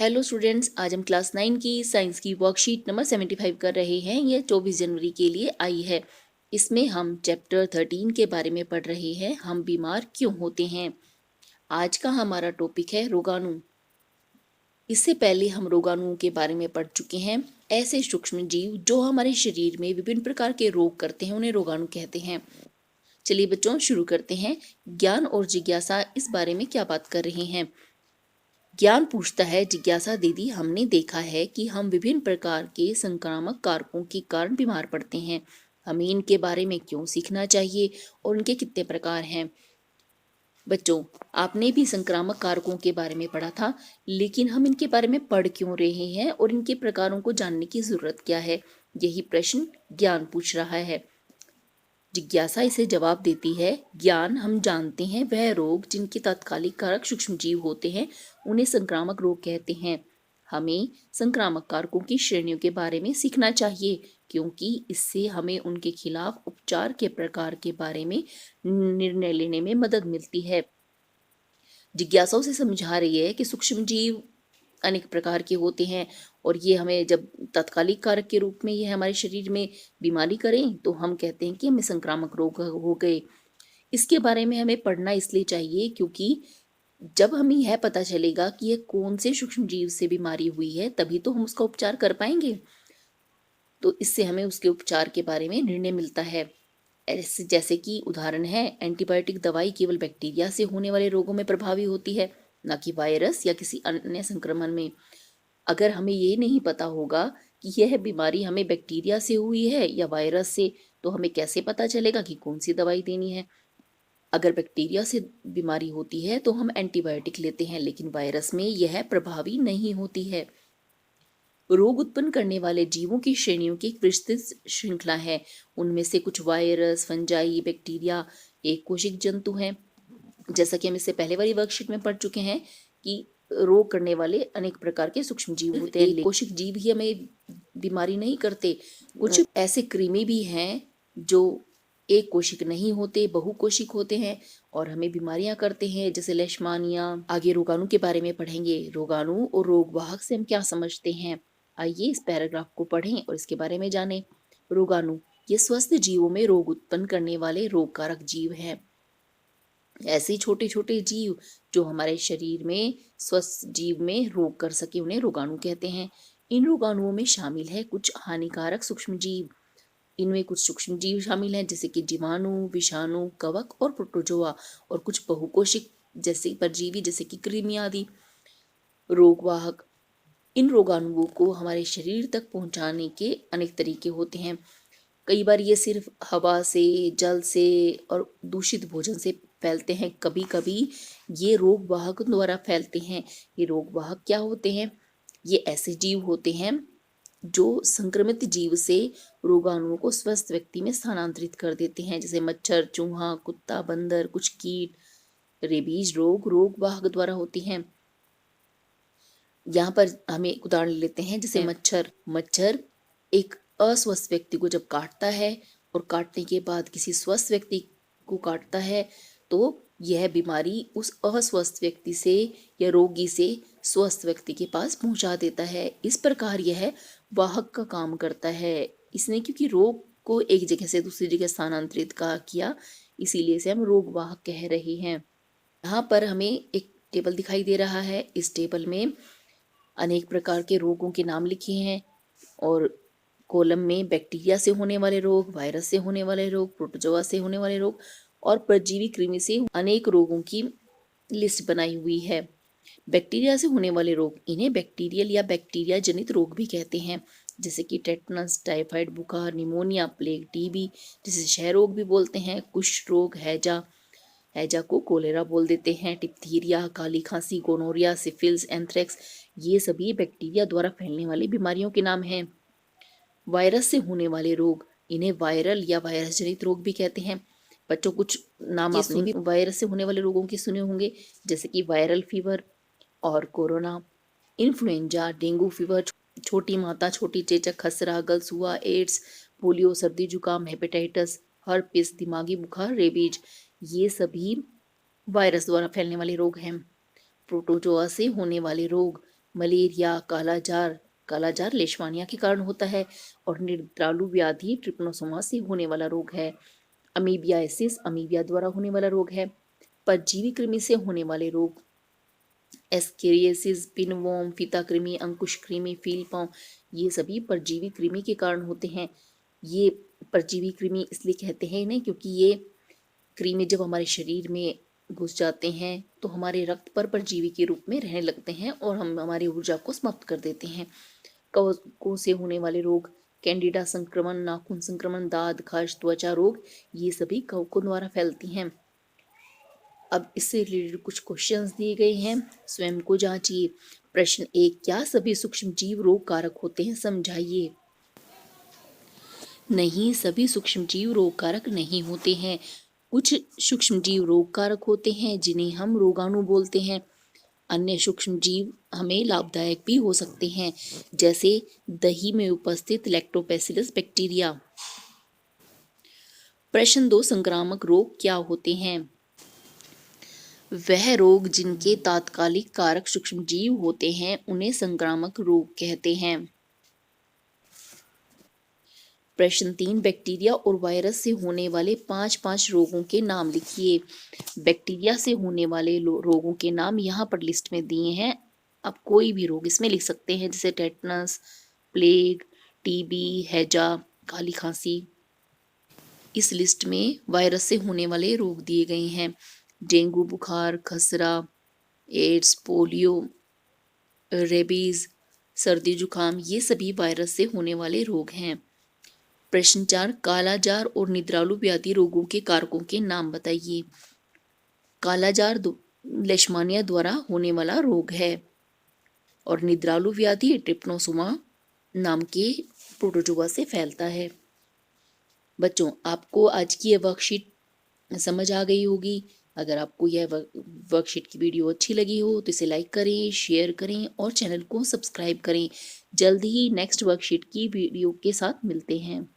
Hello students, आज हम class 9 की साइंस की वर्कशीट नंबर 75 कर रहे हैं। यह 24 जनवरी के लिए आई है। इसमें हम चैप्टर 13 के बारे में पढ़ रहे हैं, हम बीमार क्यों होते हैं। आज का हमारा टॉपिक है रोगाणु। इससे पहले हम रोगाणुओं के बारे में पढ़ चुके हैं। ऐसे सूक्ष्म जीव जो हमारे शरीर में विभिन्न प्रकार के रोग करते हैं उन्हें रोगाणु कहते हैं। चलिए बच्चों, शुरू करते हैं। ज्ञान और जिज्ञासा इस बारे में क्या बात कर रहे हैं। ज्ञान पूछता है, जिज्ञासा दीदी, हमने देखा है कि हम विभिन्न प्रकार के संक्रामक कारकों के कारण बीमार पड़ते हैं। हमें इनके बारे में क्यों सीखना चाहिए और उनके कितने प्रकार हैं। बच्चों, आपने भी संक्रामक कारकों के बारे में पढ़ा था, लेकिन हम इनके बारे में पढ़ क्यों रहे हैं और इनके प्रकारों को जानने की जरूरत क्या है, यही प्रश्न ज्ञान पूछ रहा है। जिज्ञासा इसे जवाब देती है, ज्ञान, हम जानते हैं वह रोग जिनके तात्कालिक कारक सूक्ष्म जीव होते हैं उन्हें संक्रामक रोग कहते हैं। हमें संक्रामक कारकों की श्रेणियों के बारे में सीखना चाहिए, क्योंकि इससे हमें उनके खिलाफ उपचार के प्रकार के बारे में निर्णय लेने में मदद मिलती है। जिज्ञासा उसे समझा रही है कि सूक्ष्म जीव अनेक प्रकार के होते हैं और ये हमें जब तात्कालिक कारक के रूप में ये हमारे शरीर में बीमारी करें तो हम कहते हैं कि हमें संक्रामक रोग हो गए। इसके बारे में हमें पढ़ना इसलिए चाहिए क्योंकि जब हमें यह पता चलेगा कि यह कौन से सूक्ष्म जीव से बीमारी हुई है तभी तो हम उसका उपचार कर पाएंगे। तो इससे हमें उसके उपचार के बारे में निर्णय मिलता है। ऐसे जैसे कि उदाहरण है, एंटीबायोटिक दवाई केवल बैक्टीरिया से होने वाले रोगों में प्रभावी होती है, न कि वायरस या किसी अन्य संक्रमण में। अगर हमें ये नहीं पता होगा कि यह बीमारी हमें बैक्टीरिया से हुई है या वायरस से, तो हमें कैसे पता चलेगा कि कौन सी दवाई देनी है। अगर बैक्टीरिया से बीमारी होती है तो हम एंटीबायोटिक लेते हैं, लेकिन वायरस में यह प्रभावी नहीं होती है। रोग उत्पन्न करने वाले जीवों की श्रेणियों की एक विस्तृत श्रृंखला है। उनमें से कुछ वायरस, फंजाई, बैक्टीरिया, एक कोशिक जंतु हैं। जैसा कि हम इससे पहले वाली वर्कशीट में पढ़ चुके हैं कि रोग करने वाले अनेक प्रकार के सूक्ष्म जीव होते हैं। एक कोशिक जीव ही हमें बीमारी नहीं करते। कुछ ऐसे कृमि भी हैं जो एक कोशिक नहीं होते, बहुकोशिक होते हैं और हमें बीमारियां करते हैं, जैसे लेशमानिया। आगे रोगाणु के बारे में पढ़ेंगे। रोगाणु और रोगवाहक से हम क्या समझते हैं, आइए इस पैराग्राफ को पढ़ें और इसके बारे में जानें। रोगाणु ये स्वस्थ जीवों में रोग उत्पन्न करने वाले रोगकारक जीव हैं। ऐसे छोटे छोटे जीव जो हमारे शरीर में स्वस्थ जीव में रोग कर सके उन्हें रोगाणु कहते हैं। इन रोगाणुओं में शामिल है कुछ हानिकारक सूक्ष्म जीव। इनमें कुछ सूक्ष्म जीव शामिल हैं जैसे कि जीवाणु, विषाणु, कवक और प्रोटोजोआ, और कुछ बहुकोशिक जैसे परजीवी जैसे कि कृमि आदि। रोगवाहक, इन रोगाणुओं को हमारे शरीर तक पहुंचाने के अनेक तरीके होते हैं। कई बार ये सिर्फ हवा से, जल से और दूषित भोजन से फैलते हैं। कभी कभी ये रोगवाहक द्वारा फैलते हैं। ये रोगवाहक क्या होते हैं? ये ऐसे जीव होते हैं जो संक्रमित जीव से रोगाणुओं को स्वस्थ व्यक्ति में स्थानांतरित कर देते हैं, जैसे मच्छर, चूहा, कुत्ता, बंदर, कुछ कीट। रेबीज रोग रोगवाहक द्वारा होती हैं। यहाँ पर हमें एक उदाहरण लेते हैं, जैसे मच्छर एक अस्वस्थ व्यक्ति को जब काटता है और काटने के बाद किसी स्वस्थ व्यक्ति को काटता है तो यह बीमारी उस अस्वस्थ व्यक्ति से या रोगी से स्वस्थ व्यक्ति के पास पहुंचा देता है। इस प्रकार यह वाहक का काम करता है। इसने क्योंकि रोग को एक जगह से दूसरी जगह स्थानांतरित किया, इसीलिए इसे हम रोग वाहक कह रहे हैं। यहाँ पर हमें एक टेबल दिखाई दे रहा है। इस टेबल में अनेक प्रकार के रोगों के नाम लिखे हैं और कॉलम में बैक्टीरिया से होने वाले रोग, वायरस से होने वाले रोग, प्रोटोजोआ से होने वाले रोग और परजीवी कृमि से अनेक रोगों की लिस्ट बनाई हुई है। बैक्टीरिया से होने वाले रोग, इन्हें बैक्टीरियल या बैक्टीरिया जनित रोग भी कहते हैं, जैसे कि टेटनस, टाइफाइड बुखार, निमोनिया, प्लेग, टीबी, जिसे क्षय रोग भी बोलते हैं, कुष्ठ रोग, हैजा को कोलेरा बोल देते हैं, डिप्थीरिया, काली खांसी, गोनोरिया, सिफिल्स, एंथ्रेक्स, ये सभी बैक्टीरिया द्वारा फैलने वाली बीमारियों के नाम हैं। वायरस से होने वाले रोग, इन्हें वायरल या वायरस जनित रोग भी कहते हैं। बच्चों, कुछ नाम आपने भी वायरस से होने वाले रोगों के सुने होंगे, जैसे कि वायरल फीवर और कोरोना, इन्फ्लुएंजा, डेंगू फीवर, छोटी माता, छोटी चेचक, खसरा, गलसुआ, एड्स, पोलियो, सर्दी जुकाम, हेपेटाइटिस, हर्पिस, दिमागी बुखार, रेबीज, ये सभी वायरस द्वारा फैलने वाले रोग हैं। प्रोटोजोआ से होने वाले रोग, मलेरिया, कालाजार लेशमानिया के कारण होता है और निद्रालु व्याधि ट्रिपनोसोमा से होने वाला रोग है। अमीबियासिस अमीबिया द्वारा होने वाला रोग है। परजीवी कृमि से होने वाले रोग एस्केरियासिस, पिनवॉर्म, फीता कृमि, अंकुश कृमि, फील पाँव, ये सभी परजीवी कृमि के कारण होते हैं। ये परजीवी कृमि इसलिए कहते हैं इन्हें क्योंकि ये कृमि जब हमारे शरीर में घुस जाते हैं तो हमारे रक्त पर परजीवी के रूप में रहने लगते हैं और हम हमारी ऊर्जा को समाप्त कर देते हैं। कवकों से होने वाले रोग कैंडिडा संक्रमण, नाखून संक्रमण, दाद, खाज, त्वचा रोग, ये सभी कवकों द्वारा फैलती हैं। अब इससे रिलेटेड कुछ क्वेश्चंस दिए गए हैं, स्वयं को जांचिए। प्रश्न 1, क्या सभी सूक्ष्म जीव रोग कारक होते हैं? समझाइए। नहीं, सभी सूक्ष्म जीव रोग कारक नहीं होते हैं। कुछ सूक्ष्म जीव रोग कारक होते हैं जिन्हें हम रोगाणु बोलते हैं। अन्य सूक्ष्म जीव हमें लाभदायक भी हो सकते हैं, जैसे दही में उपस्थित लैक्टोबैसिलस बैक्टीरिया। प्रश्न 2, संक्रामक रोग क्या होते हैं? वह रोग जिनके तात्कालिक कारक सूक्ष्म जीव होते हैं उन्हें संक्रामक रोग कहते हैं। प्रश्न 3, बैक्टीरिया और वायरस से होने वाले 5 रोगों के नाम लिखिए। बैक्टीरिया से होने वाले रोगों के नाम यहाँ पर लिस्ट में दिए हैं। आप कोई भी रोग इसमें लिख सकते हैं, जैसे टेटनस, प्लेग, टीबी, हैजा, काली खांसी। इस लिस्ट में वायरस से होने वाले रोग दिए गए हैं। डेंगू बुखार, खसरा, एड्स, पोलियो, रेबीज, सर्दी जुकाम, ये सभी वायरस से होने वाले रोग हैं। प्रश्न 4, कालाजार और निद्रालु व्याधि रोगों के कारकों के नाम बताइए। कालाजार लेशमानिया द्वारा होने वाला रोग है और निद्रालु व्याधि ट्रिपनोसोमा नाम के प्रोटोजोआ से फैलता है। बच्चों, आपको आज की यह वर्कशीट समझ आ गई होगी। अगर आपको यह वर्कशीट की वीडियो अच्छी लगी हो तो इसे लाइक करें, शेयर करें और चैनल को सब्सक्राइब करें। जल्द ही नेक्स्ट वर्कशीट की वीडियो के साथ मिलते हैं।